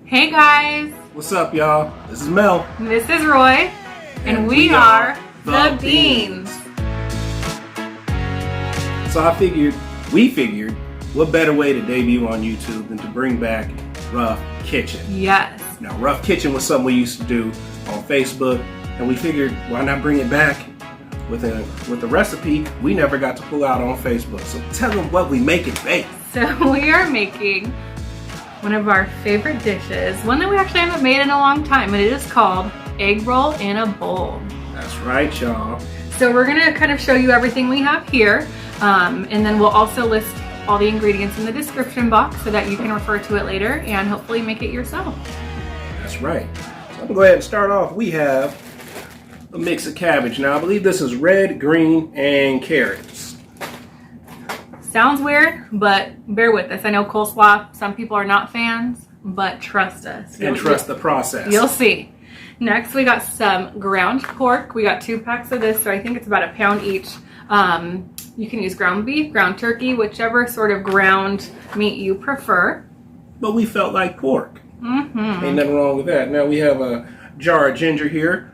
Hey guys! What's up, y'all? This is Mel. This is Roy, and we are the Beans. So we figured, what better way to debut on YouTube than to bring back Ruff Kitchen? Yes. Now, Ruff Kitchen was something we used to do on Facebook, and we figured, why not bring it back with a recipe we never got to pull out on Facebook. So tell them what we make it bake. So we are making one of our favorite dishes, one that we actually haven't made in a long time, and it is called egg roll in a bowl. That's right, y'all. So we're gonna kind of show you everything we have here, and then we'll also list all the ingredients in the description box so that you can refer to it later and hopefully make it yourself. That's right. So I'm gonna go ahead and start off. We have a mix of cabbage. Now I believe this is red, green, and carrots. Sounds weird, but bear with us. I know coleslaw, some people are not fans, but trust us. And trust the process. You'll see. Next, we got some ground pork. We got 2 packs of this, so I think it's about £1 pound each. You can use ground beef, ground turkey, whichever sort of ground meat you prefer. But we felt like pork. Mm-hmm. Ain't nothing wrong with that. Now we have a jar of ginger here.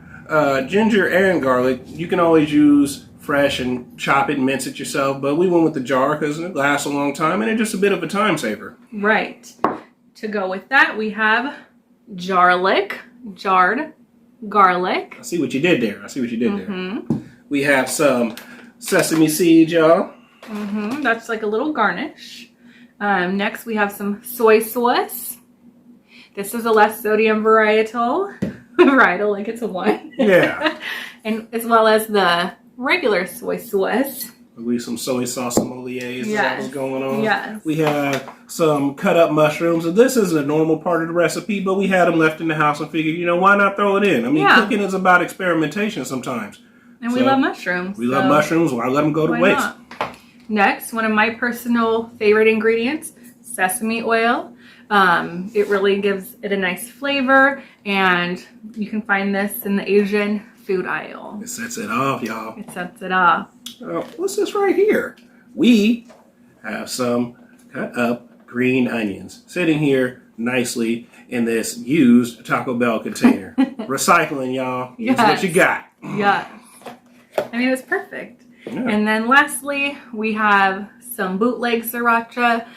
Ginger and garlic, you can always use fresh and chop it and mince it yourself, but we went with the jar because it lasts a long time and it's just a bit of a time saver. Right. To go with that, we have jarred garlic. I see what you did there. There. We have some sesame seeds, y'all. That's like a little garnish. Next, we have some soy sauce. This is a less sodium varietal. Varietal, like it's a one. Yeah. And as well as the regular soy sauce. We have some soy sauce sommeliers. Yes. That was going on. Yes. We have some cut up mushrooms. And this is a normal part of the recipe, but we had them left in the house and figured, why not throw it in? I mean, cooking is about experimentation sometimes. And we love mushrooms. We love mushrooms. Why let them go to waste? Not? Next, one of my personal favorite ingredients, sesame oil. It really gives it a nice flavor, and you can find this in the Asian food aisle. It sets it off, y'all. It sets it off. What's this right here? We have some cut up green onions sitting here nicely in this used Taco Bell container. Recycling, y'all. Yes. Is what you got. Yes. I mean, it's perfect. Yeah. And then lastly, we have some bootleg sriracha.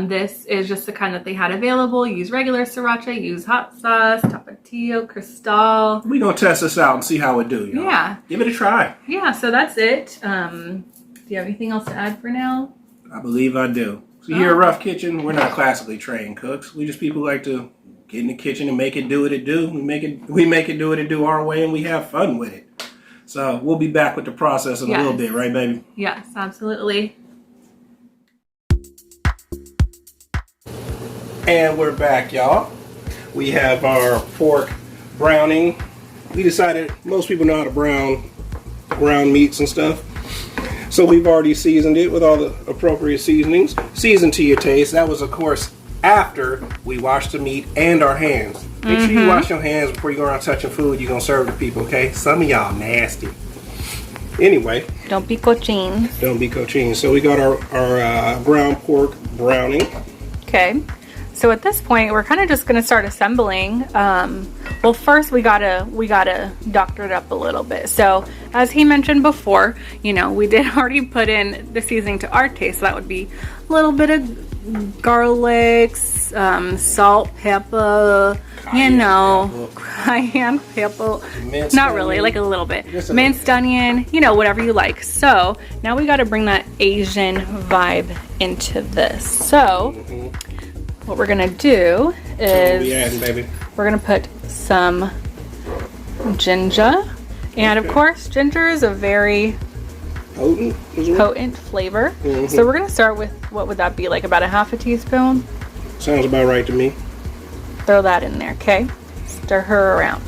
This is just the kind that they had available. Use regular sriracha, use hot sauce, tapatio, cristal. We're going to test this out and see how it do, y'all. Yeah. Give it a try. Yeah, so that's it. Do you have anything else to add for now? I believe I do. So here at Ruff Kitchen, we're not classically trained cooks. We just people who like to get in the kitchen and make it do what it do. We make it do what it do our way, and we have fun with it. So we'll be back with the process in a little bit, right, baby? Yes, absolutely. And we're back, y'all. We have our pork browning. We decided most people know how to brown meats and stuff. So we've already seasoned it with all the appropriate seasonings. Season to your taste. That was, of course, after we washed the meat and our hands. Make sure you wash your hands before you go around touching food you're going to serve to people, okay? Some of y'all nasty. Anyway. Don't be cochine. Don't be cochine. So we got our ground pork browning. Okay. So at this point, we're kind of just going to start assembling. Well, first we gotta doctor it up a little bit. So as he mentioned before, we did already put in the seasoning to our taste. So that would be a little bit of garlic, salt, pepper, cayenne pepper. Not really, like a little bit. Minced onion, whatever you like. So now we got to bring that Asian vibe into this. So what we're gonna do is we're gonna put some ginger, and of course ginger is a very potent flavor. So we're gonna start with, what would that be, like about ½ teaspoon? Sounds about right to me. Throw that in there, okay? Stir her around.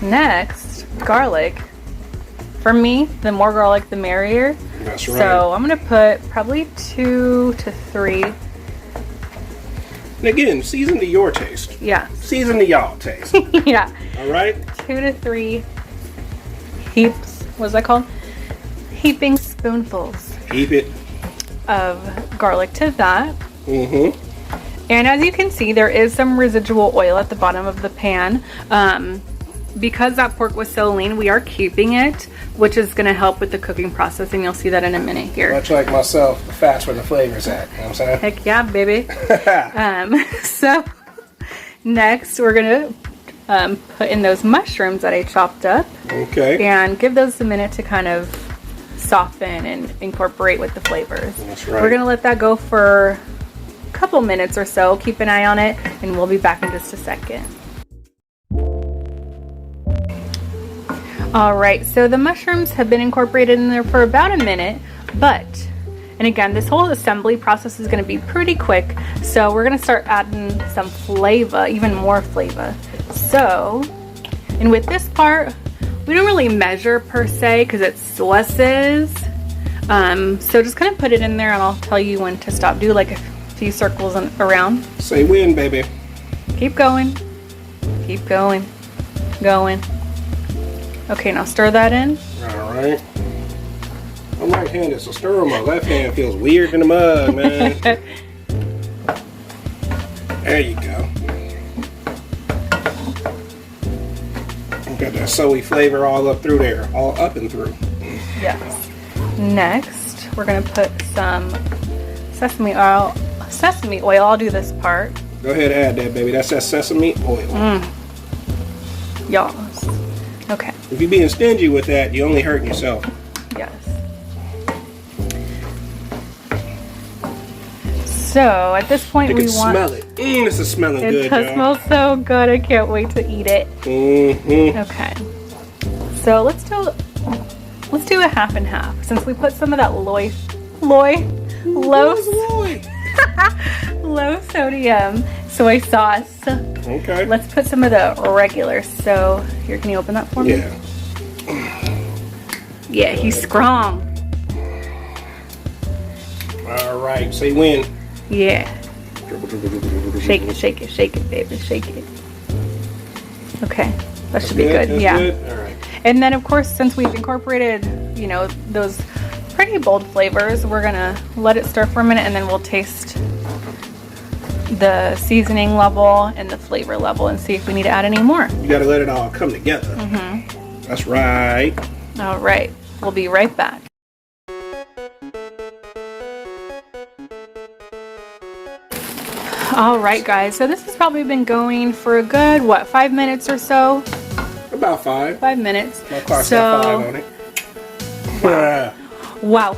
Next, garlic. For me, the more garlic the merrier. That's right. So I'm gonna put probably 2 to 3. And again, season to your taste. Yeah. Season to y'all taste. Yeah. All right. 2 to 3 heaps. What's that called? Heaping spoonfuls. Heap it. Of garlic to that. And as you can see, there is some residual oil at the bottom of the pan. Because that pork was so lean, we are keeping it, which is going to help with the cooking process, and you'll see that in a minute here. Much like myself, the fat's where the flavor's at. You know what I'm saying? Heck yeah, baby. So next, we're going to put in those mushrooms that I chopped up. Okay. And give those a minute to kind of soften and incorporate with the flavors. That's right. We're going to let that go for a couple minutes or so. Keep an eye on it, and we'll be back in just a second. All right, so the mushrooms have been incorporated in there for about a minute, and again, this whole assembly process is going to be pretty quick, so we're going to start adding some flavor, even more flavor. So, and with this part, we don't really measure per se because it's sauces, so just kind of put it in there and I'll tell you when to stop. Do like a few circles around. Say when, baby. Keep going, going. Okay, now stir that in. All right. I'm right-handed, so stir with my left hand feels weird in the mug, man. There you go. Got that soy flavor all up through there, all up and through. Yes. Next, we're gonna put some sesame oil. I'll do this part. Go ahead and add that, baby. That's that sesame oil. Y'all. Okay. If you're being stingy with that, you're only hurting yourself. Yes. So at this point, we want. Smell it. This is smelling good. It does smell so good. I can't wait to eat it. Okay. So let's do a half and half, since we put some of that low sodium soy sauce. Okay. Let's put some of the regular. So here, can you open that for me? Yeah. Yeah, he's strong. All right. Say when. Yeah. Shake it, baby, shake it. Okay, that should be good. Yeah. Good. All right. And then, of course, since we've incorporated, those pretty bold flavors, we're gonna let it stir for a minute, and then we'll taste the seasoning level and the flavor level and see if we need to add any more. You gotta let it all come together. That's right. All right, we'll be right back. All right, guys, so this has probably been going for a good, 5 minutes or so? About 5. 5 minutes. My car's got 5 on it. Wow.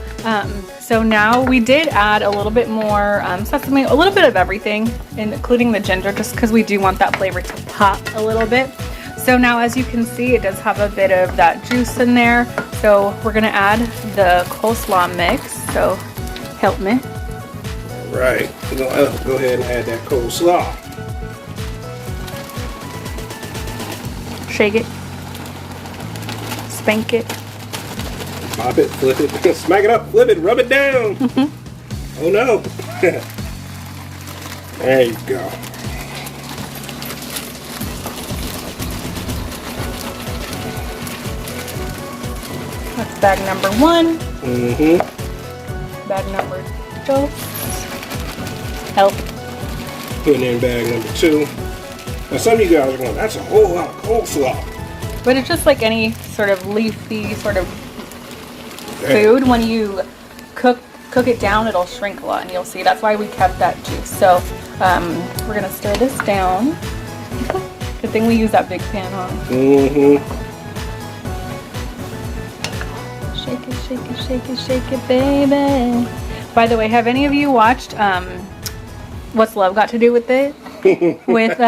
So now we did add a little bit more sesame, a little bit of everything, including the ginger, just because we do want that flavor to pop a little bit. So now, as you can see, it does have a bit of that juice in there. So we're gonna add the coleslaw mix. So help me. Right. We're gonna go ahead and add that coleslaw. Shake it. Spank it. Pop it, flip it, smack it up, flip it, rub it down. Oh no. There you go. That's bag number 1. Bag number 2. Help. Putting in bag number 2. Now some of you guys are going, that's a whole lot of coleslaw. But it's just like any sort of leafy sort of food. When you cook it down, it'll shrink a lot, and you'll see that's why we kept that juice. So we're gonna stir this down. Good thing we use that big pan, huh? Shake it, shake it, shake it, shake it, baby. By the way, have any of you watched What's Love Got to Do with It? With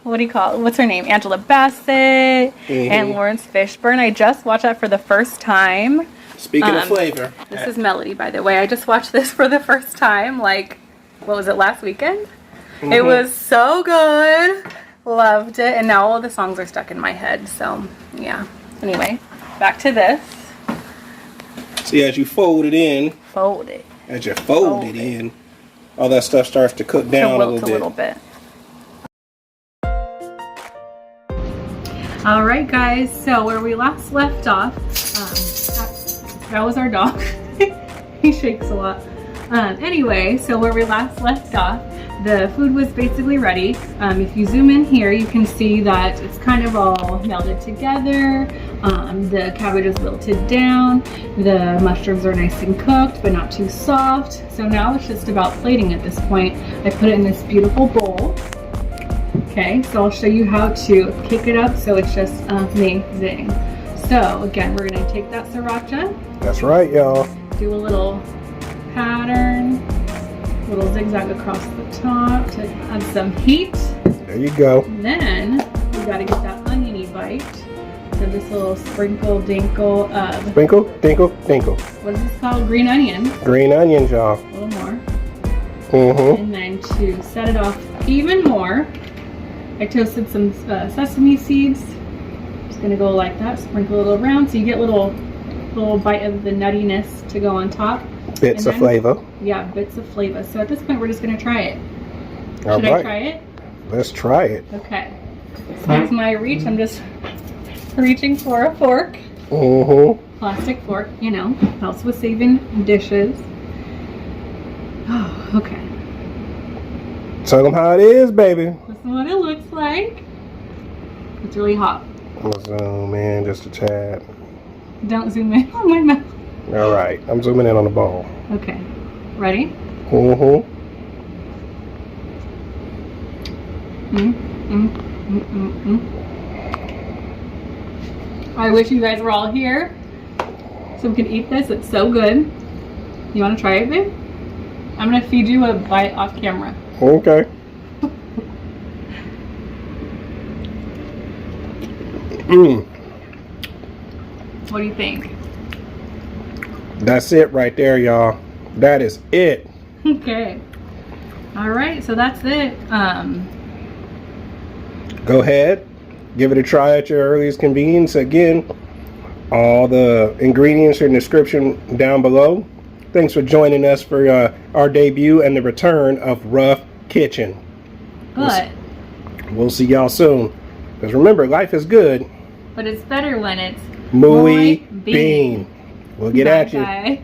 what do you call it? What's her name? Angela Bassett and Lawrence Fishburne. I just watched that for the first time. Speaking of flavor. This is Melody, by the way. I just watched this for the first time, like, what was it, last weekend? It was so good. Loved it. And now all the songs are stuck in my head. So, yeah. Anyway, back to this. See, as you fold it in. Fold it. As you fold it in, all that stuff starts to cook down a little bit. All right, guys. So where we last left off, that was our dog. He shakes a lot. Anyway, so where we last left off, the food was basically ready. If you zoom in here, you can see that it's kind of all melded together. The cabbage is wilted down. The mushrooms are nice and cooked, but not too soft. So now it's just about plating at this point. I put it in this beautiful bowl. Okay, so I'll show you how to kick it up so it's just amazing. So again, we're gonna take that sriracha. That's right, y'all. Do a little pattern, little zigzag across the top to add some heat. There you go. Then we gotta get that oniony bite. So this little sprinkle dinkle of Sprinkle, dinkle, dinkle. what is this called? Green onion. Green onions, y'all. A little more. Mm-hmm. And then to set it off even more, I toasted some sesame seeds. Just gonna go like that, sprinkle it around so you get little bite of the nuttiness to go on top. Bits of flavor. Yeah, bits of flavor. So at this point, we're just gonna try it. All Should right. I try it? Let's try it. Okay. So here's my reach. I'm just reaching for a fork. Mm-hmm. Plastic fork, you know, helps with saving dishes. Oh, okay. Tell them how it is, baby. This is what it looks like. It's really hot. Let's zoom in just a tad. Don't zoom in on my mouth. All right, I'm zooming in on the ball. Okay. Ready? Mm-hmm. I wish you guys were all here so we can eat this. It's so good. You want to try it, babe? I'm going to feed you a bite off camera. Okay. What do you think? That's it right there, y'all. That is it. Okay. All right, so that's it. Go ahead, give it a try at your earliest convenience. Again, all the ingredients are in the description down below. Thanks for joining us for our debut and the return of Ruff Kitchen. But We'll see y'all soon. Because remember, life is good. but it's better when it's Muy Bean. We'll get at you. Bye.